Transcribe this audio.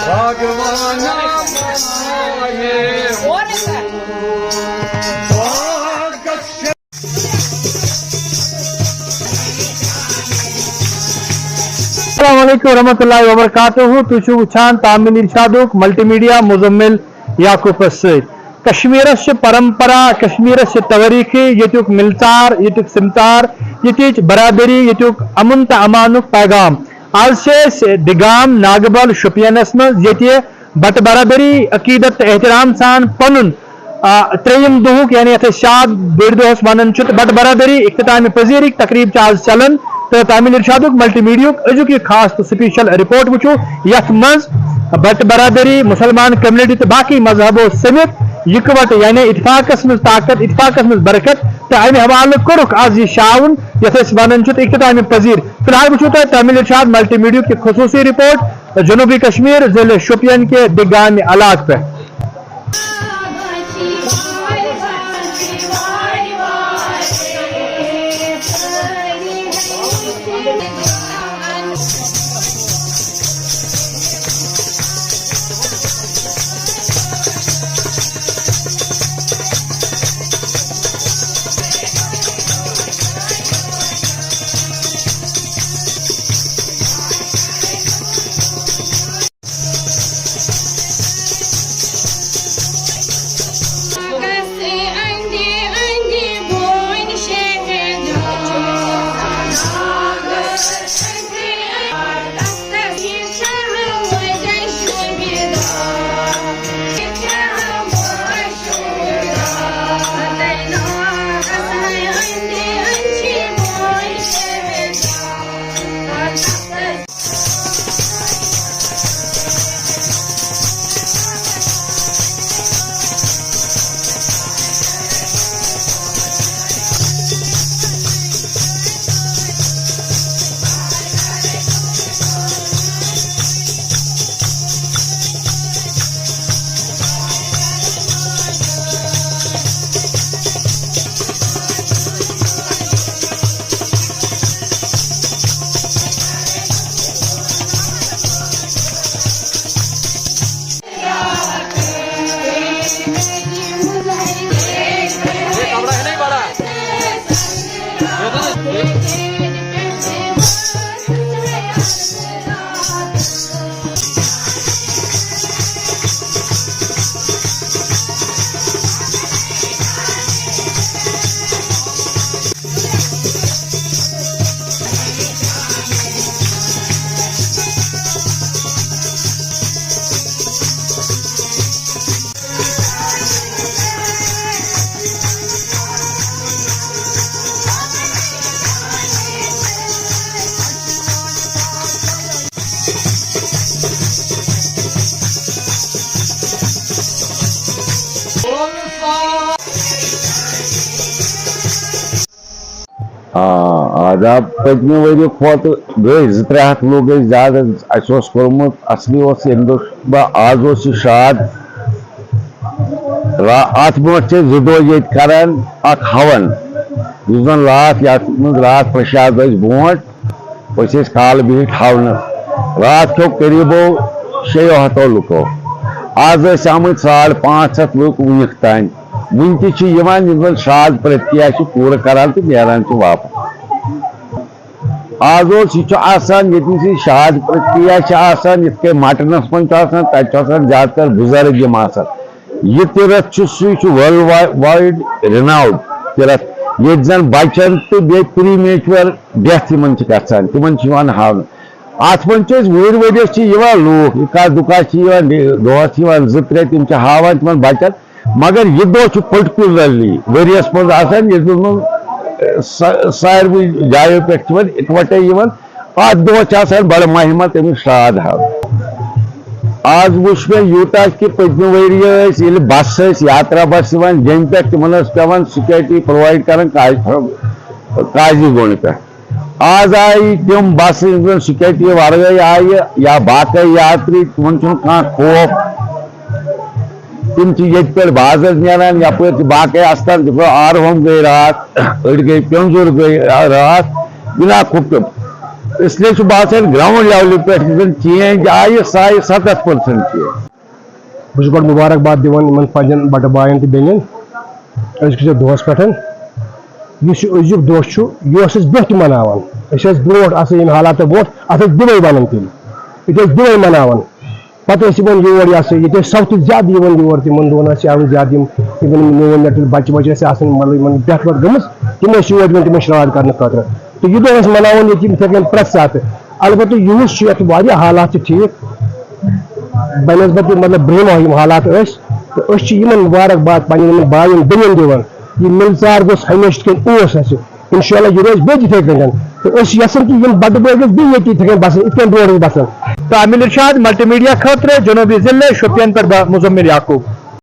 अस्सलामुअलैकुम वरहमतुल्लाहि वबरकातुहू तुझु वुछान तामिल इरशादुक मल्टीमीडिया मुजम्मिल याकूबस कश्मीरस परंपरा कश्मीरस तवरीख यतुक मिलतार यतुक सिमतार यतिच बरादरी यतुक अमन तो अमानुक पैगाम आज से दिगाम नागबल शुपियनस मज ये बट बरादरी अकीदत एहतराम सान पनुन त्रेयम दुहुक यानी अथ शाद बड़ दोहस वन बट बरादरी इख्तिताम पजीर तकरीब आज चलन तो तामिल इरशादुक मल्टीमीडिया अजुक खास तो स्पेशल रिपोर्ट वुचो यथ मज बट बरादरी मुसलमान कम्युनिटी तो बाकी मजहबों समेत इकवट यानी इतफाकस मज ताकत इतफाकस मज बरकत तो अमे हवाले कोरुक आज यह शावन यथ वन इख्तिताम पजीर फिलहाल वुचो तो तामिल इरशाद मल्टीमीडिया की खुसूसी रिपोर्ट जनूबी कश्मीर जिले शोपियन के दिगाम इलाक पे। आदाब पचमे वरी खोत गई 2-3 हथ लोग गई ज्यादा कोर्मुत असली आज शाद अत ब्रो 2 दोह ये करान हवन जन रात रात प्रसाद ब्रोट काल बिहित हवन रात खो करीबो 6 लुको आज आमत 550 लुक वनिक तान वन तन शाद प्रक्रिया पूरा करान तो नेरान वापस आज ये शाद प्रक्रिया ये मटनस मन ज्यादा बुजुर्ग यह तिरथ वर्ल्ड वाइड रिनाउड तिरथ ये जन बचन तो प्री मेचुअर डेथ तिमन हावन अत मन वुर वरियस लूख इका दुका दोहस 2-3 तम हावान तिमन बचन मगर यह दो पर्टिकुलरली वरियस मज सारवी जायों पे इकवटे अत दह बड़ महिमत अमिक श्राद हाव आज वुच मे यूता कि पचमे वरी बस यात्रा बस जम पे तिमन पे सिक्योरिटी प्रोवाइड कर काजी गोन पे आज आई तम बस सिक्योरिटी वर्गे आये या बाकी यात्री तिमन खौफ तम पे बाजर नान यप बाकी अस्तान आरहम गई रात अड़ गई पेंजूर गई रात बिना खुफ्त इसलिए बसान ग्राउंड लेवल पे चेंज आई 70% बस गो मुबारकबाद दिवान पन बट बायन तो बेन अजक दोस पे अजुक दोह यह ब्रोह मनावान ब्रोट हालात ब्रोट अत दिवई बनान तिल ये दिवई मनावान पे योर ये सौत ज्यादा योर तिमन दोन ज्यादा मोन नट बच्चे मतलब डेथ वेथ गम तम योर तम श्राद कर खतर तो यह दह मनावान ये प्रत सात अलबत् यूस हालात ठीक बनस्बत मतलब ब्रोह हालात तो मुबारकबाद पे बायन बेन दिवान यह मिलचार गोस हमेशा इंशाल्लाह यह रोज बे तिथे कन तो यसान कि बड़ बे ये बसान इत ब्रोह बसान। तामिल इरशाद मल्टीमीडिया खतर जनूबी जिले शोपियान पर मुजम्मिल याकूब।